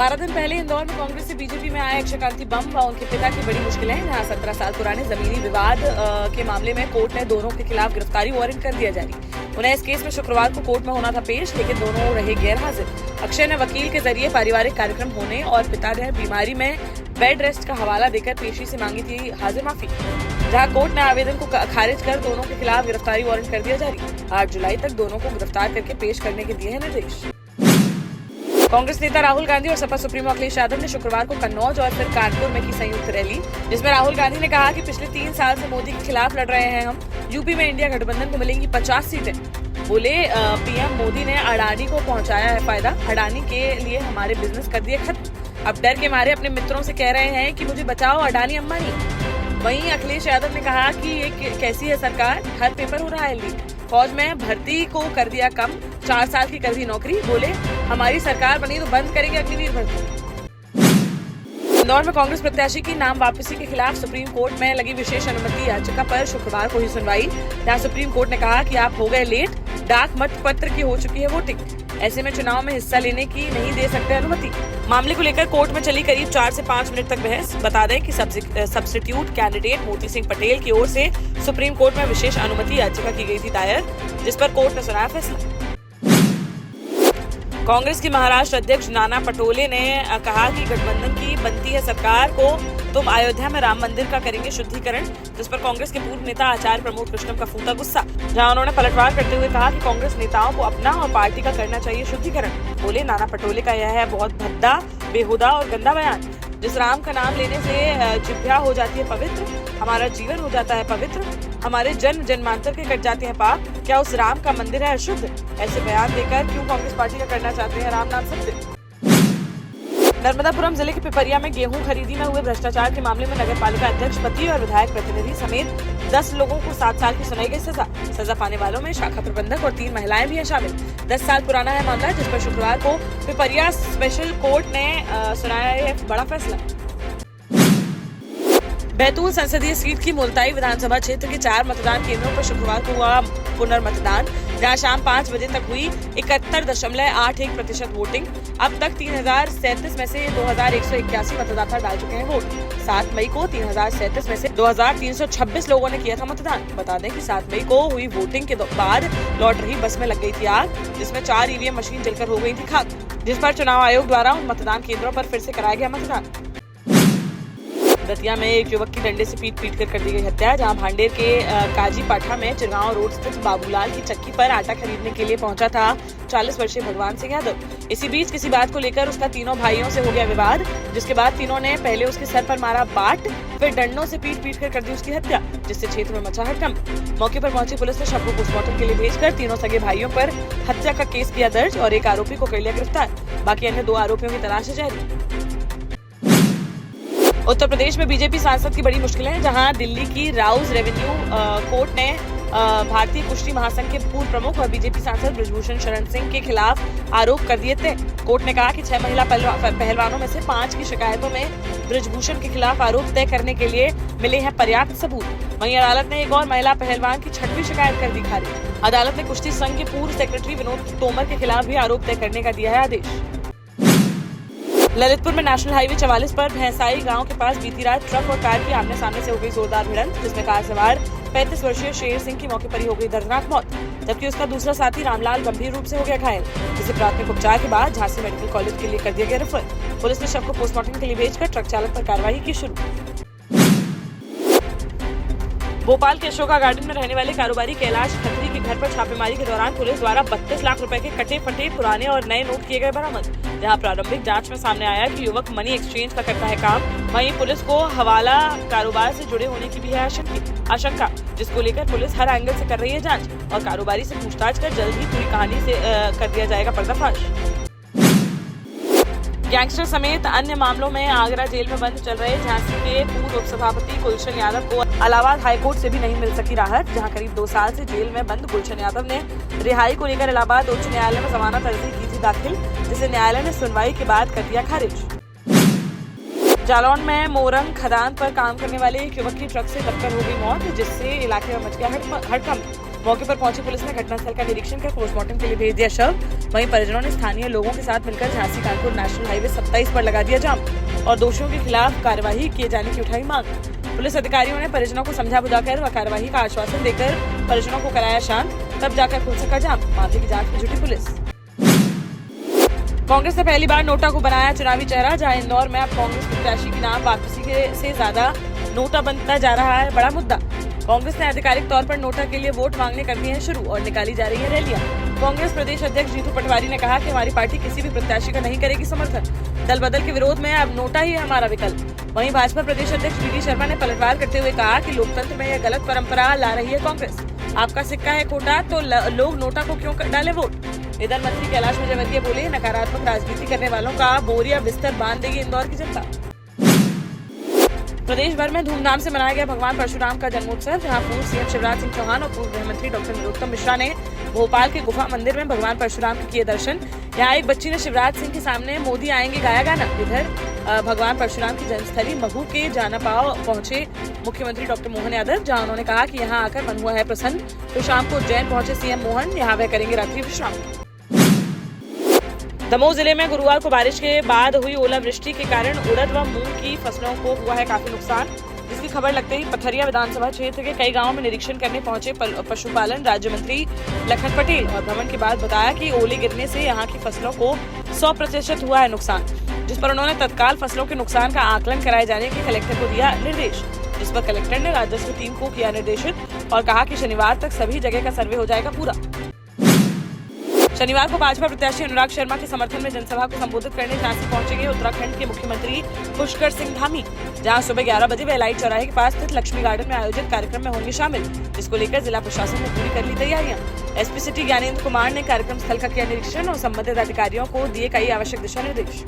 12 दिन पहले इंदौर में कांग्रेस से बीजेपी में आए अक्षयकांति बम व उनके पिता की बड़ी मुश्किलें हैं। जहां 17 साल पुराने जमीनी विवाद के मामले में कोर्ट ने दोनों के खिलाफ गिरफ्तारी वारंट कर दिया जारी। उन्हें इस केस में शुक्रवार को कोर्ट में होना था पेश, लेकिन दोनों रहे गैर हाजिर। अक्षय ने वकील के जरिए पारिवारिक कार्यक्रम होने और पिता ने बीमारी में बेड रेस्ट का हवाला देकर पेशी से मांगी थी हाजिर माफी, जहां कोर्ट ने आवेदन को खारिज कर दोनों के खिलाफ गिरफ्तारी वारंट कर दिया जारी। 8 जुलाई तक दोनों को गिरफ्तार करके पेश करने के दिए हैं निर्देश। कांग्रेस नेता राहुल गांधी और सपा सुप्रीमो अखिलेश यादव ने शुक्रवार को कन्नौज और फिर कानपुर में की संयुक्त रैली, जिसमें राहुल गांधी ने कहा कि पिछले 3 साल से मोदी के खिलाफ लड़ रहे हैं हम। यूपी में इंडिया गठबंधन को मिलेंगी 50 सीटें। बोले पीएम मोदी ने अडानी को पहुंचाया है फायदा, अडानी के लिए हमारे बिजनेस कर दिए खत्म। अब डर के मारे अपने मित्रों से कह रहे हैं कि मुझे बचाओ अडानी अंबानी। वहीं अखिलेश यादव ने कहा कि ये कैसी है सरकार, हर पेपर हो रहा है लीक। फौज में भर्ती को कर दिया कम, 4 साल की कर दी नौकरी। बोले हमारी सरकार बनी तो बंद करेंगे अग्निवीर भर्ती। इंदौर में कांग्रेस प्रत्याशी की नाम वापसी के खिलाफ सुप्रीम कोर्ट में लगी विशेष अनुमति याचिका पर शुक्रवार को हुई सुनवाई, जहां सुप्रीम कोर्ट ने कहा कि आप हो गए लेट, डाक मत पत्र की हो चुकी है वोटिंग, ऐसे में चुनाव में हिस्सा लेने की नहीं दे सकते अनुमति। मामले को लेकर कोर्ट में चली करीब 4 से 5 मिनट तक बहस। बता दें कि सब्स्टिट्यूट कैंडिडेट मोती सिंह पटेल की ओर से सुप्रीम कोर्ट में विशेष अनुमति याचिका की गई थी दायर, जिस पर कोर्ट ने सुनाया फैसला। कांग्रेस की महाराष्ट्र अध्यक्ष नाना पटोले ने कहा कि गठबंधन की बनती है सरकार को तुम अयोध्या में राम मंदिर का करेंगे शुद्धिकरण, जिस पर कांग्रेस के पूर्व नेता आचार्य प्रमोद कृष्णम का फूटा गुस्सा, जहां उन्होंने पलटवार करते हुए कहा कि कांग्रेस नेताओं को अपना और पार्टी का करना चाहिए शुद्धिकरण। बोले नाना पटोले का यह है बहुत भद्दा, बेहुदा और गंदा बयान। जिस राम का नाम लेने से जिभ्या हो जाती है पवित्र, हमारा जीवन हो जाता है पवित्र, हमारे जन्म जन्मांतर के कट जाते हैं पाप, क्या उस राम का मंदिर है अशुद्ध? ऐसे बयान देकर क्यों कांग्रेस पार्टी का करना चाहते हैं राम नाम सत्य। नर्मदापुरम जिले के पिपरिया में गेहूं खरीदी में हुए भ्रष्टाचार के मामले में नगरपालिका अध्यक्ष, पति और विधायक प्रतिनिधि समेत 10 लोगों को 7 साल की सुनाई गई सजा पाने वालों में शाखा प्रबंधक और 3 महिलाएं भी हैं शामिल। 10 साल पुराना है मामला, जिस पर शुक्रवार को पिपरिया स्पेशल कोर्ट ने सुनाया है बड़ा फैसला। बैतूल संसदीय सीट की मुल्ताई विधानसभा क्षेत्र के 4 मतदान केंद्रों पर शुक्रवार को हुआ पुनर्मतदान, जहां शाम 5 बजे तक हुई 71.81% वोटिंग। अब तक 3037 में से 2181 मतदाता डाल चुके हैं वोट। 7 मई को 3037 में से 2326 लोगों ने किया था मतदान। बता दें कि 7 मई को हुई वोटिंग के बाद लौट रही बस में लग गई थी आग, जिसमें 4 ईवीएम मशीन जलकर हो गई थी खाक, जिस पर चुनाव आयोग द्वारा उन मतदान केंद्रों पर फिर से कराया गया मतदान। दतिया में एक युवक की डंडे से पीट कर दी गई हत्या, जहां भांडेर के काजी पाठा में चिरगांव रोड स्थित बाबूलाल की चक्की पर आटा खरीदने के लिए पहुंचा था 40 वर्षीय भगवान सिंह यादव। इसी बीच किसी बात को लेकर उसका तीनों भाइयों से हो गया विवाद, जिसके बाद तीनों ने पहले उसके सर पर मारा बाट, फिर डंडों से पीट कर दी उसकी हत्या, जिससे क्षेत्र में मचा हड़कंप। मौके पर पहुंची पुलिस ने शव को पोस्टमार्टम के लिए भेजकर तीनों सगे भाइयों पर हत्या का केस किया दर्ज और एक आरोपी को कर लिया गिरफ्तार। बाकी अन्य 2 आरोपियों की तलाश जारी। उत्तर प्रदेश में बीजेपी सांसद की बड़ी मुश्किलें हैं, जहां दिल्ली की राउज रेवेन्यू कोर्ट ने भारतीय कुश्ती महासंघ के पूर्व प्रमुख और बीजेपी सांसद बृजभूषण शरण सिंह के खिलाफ आरोप कर दिए थे। कोर्ट ने कहा कि 6 महिला पहलवानों में से 5 की शिकायतों में बृजभूषण के खिलाफ आरोप तय करने के लिए मिले हैं पर्याप्त सबूत। वहीं अदालत ने एक और महिला पहलवान की 6वीं शिकायत कर दी खारिज। अदालत ने कुश्ती संघ के पूर्व सेक्रेटरी विनोद तोमर के खिलाफ भी आरोप तय करने का दिया है आदेश। ललितपुर में नेशनल हाईवे 44 पर भैंसाई गांव के पास बीती रात ट्रक और कार की आमने सामने से हो गई जोरदार भिड़ंत, जिसमें कार सवार 35 वर्षीय शेर सिंह की मौके पर ही हो गई दर्दनाक मौत, जबकि उसका दूसरा साथी रामलाल गंभीर रूप से हो गया घायल, जिसे प्राथमिक उपचार के बाद झांसी मेडिकल कॉलेज के लिए कर दिया गया रेफर। पुलिस ने शव को पोस्टमार्टम के लिए भेजकर ट्रक चालक पर कार्रवाई की शुरू। भोपाल के अशोका गार्डन में रहने वाले कारोबारी कैलाश खत्री के घर पर छापेमारी के दौरान पुलिस द्वारा 32 लाख रुपए के कटे फटे पुराने और नए नोट किए गए बरामद, जहां प्रारंभिक जांच में सामने आया कि युवक मनी एक्सचेंज का करता है काम। वहीं पुलिस को हवाला कारोबार से जुड़े होने की भी है आशंका, जिसको लेकर पुलिस हर एंगल से कर रही है जांच और कारोबारी से पूछताछ कर जल्द ही पूरी कहानी से कर दिया जाएगा पर्दाफाश। गैंगस्टर समेत अन्य मामलों में आगरा जेल में बंद चल रहे झांसी के पूर्व उपसभापति गुलशन यादव को इलाहाबाद हाईकोर्ट से भी नहीं मिल सकी राहत, जहां करीब 2 साल से जेल में बंद गुलशन यादव ने रिहाई को लेकर इलाहाबाद उच्च न्यायालय में जमानत अर्जी की थी दाखिल, जिसे न्यायालय ने सुनवाई के बाद कर दिया खारिज। जालौन में मोरंग खदान पर काम करने वाले एक युवक की ट्रक से टक्कर हो गई मौत, जिससे इलाके में मच गया हड़कंप। मौके पर पहुंची पुलिस ने घटनास्थल का निरीक्षण कर पोस्टमार्टम के लिए भेज दिया शव। वहीं परिजनों ने स्थानीय लोगों के साथ मिलकर झांसी कानपुर नेशनल हाईवे 27 पर लगा दिया जाम और दोषियों के खिलाफ कार्यवाही किए जाने की उठाई मांग। पुलिस अधिकारियों ने परिजनों को समझा बुझाकर व कार्यवाही का आश्वासन देकर परिजनों को कराया शांत, तब जाकर खुल सका जाम। मामले की जांच में जुटी पुलिस। कांग्रेस ने पहली बार नोटा को बनाया चुनावी चेहरा। जहां इंदौर में अब कांग्रेस प्रत्याशी के नाम वापसी से ज्यादा नोटा बनता जा रहा है बड़ा मुद्दा। कांग्रेस ने आधिकारिक तौर पर नोटा के लिए वोट मांगने कर दिए हैं शुरू और निकाली जा रही है रैलियां। कांग्रेस प्रदेश अध्यक्ष जीतू पटवारी ने कहा कि हमारी पार्टी किसी भी प्रत्याशी का नहीं करेगी समर्थन। दल बदल के विरोध में अब नोटा ही है हमारा विकल्प। वहीं भाजपा प्रदेश अध्यक्ष वी शर्मा ने पलटवार करते हुए कहा कि लोकतंत्र में यह गलत परंपरा ला रही है कांग्रेस। आपका सिक्का है खोटा तो लोग नोटा को क्यों डाले वोट। इधर मंत्री कैलाश विजयवर्गीय बोले, नकारात्मक राजनीति करने वालों का बोरिया बिस्तर बांध देगी इंदौर की जनता। प्रदेश भर में धूमधाम से मनाया गया भगवान परशुराम का जन्मोत्सव। जहां पूर्व सीएम शिवराज सिंह चौहान और पूर्व गृह मंत्री डॉक्टर नरोत्तम मिश्रा ने भोपाल के गुफा मंदिर में भगवान परशुराम के किए दर्शन। यहाँ एक बच्ची ने शिवराज सिंह के सामने मोदी आएंगे गाया गाना। इधर भगवान परशुराम की जन्मस्थली महू के जानापाव पहुंचे मुख्यमंत्री डॉक्टर मोहन यादव, जहां उन्होंने कहा कि यहां आकर मन हुआ है प्रसन्न। तो शाम को उज्जैन पहुंचे सीएम मोहन, यहाँ वह करेंगे रात्रि विश्राम। दमोह जिले में गुरुवार को बारिश के बाद हुई ओलावृष्टि के कारण उड़द व मूंग की फसलों को हुआ है काफी नुकसान। इसकी खबर लगते ही पथरिया विधानसभा क्षेत्र के कई गांवों में निरीक्षण करने पहुंचे पशुपालन राज्य मंत्री लखन पटेल और भ्रमण के बाद बताया कि ओले गिरने से यहां की फसलों को 100% हुआ है नुकसान, जिस पर उन्होंने तत्काल फसलों के नुकसान का आकलन कराए जाने के कलेक्टर को दिया निर्देश। जिस पर कलेक्टर ने राजस्व टीम को किया निर्देशित और कहा कि शनिवार तक सभी जगह का सर्वे हो जाएगा पूरा। शनिवार को भाजपा प्रत्याशी अनुराग शर्मा के समर्थन में जनसभा को संबोधित करने झांसी पहुंचेंगे उत्तराखंड के मुख्यमंत्री पुष्कर सिंह धामी, जहां सुबह 11 बजे वे लाइट चौराहे के पास स्थित लक्ष्मी गार्डन में आयोजित कार्यक्रम में होंगे शामिल, जिसको लेकर जिला प्रशासन ने पूरी कर ली तैयारियां। एसपी सिटी ज्ञानेंद्र कुमार ने कार्यक्रम स्थल का किया निरीक्षण और संबंधित अधिकारियों को दिए कई आवश्यक दिशा निर्देश।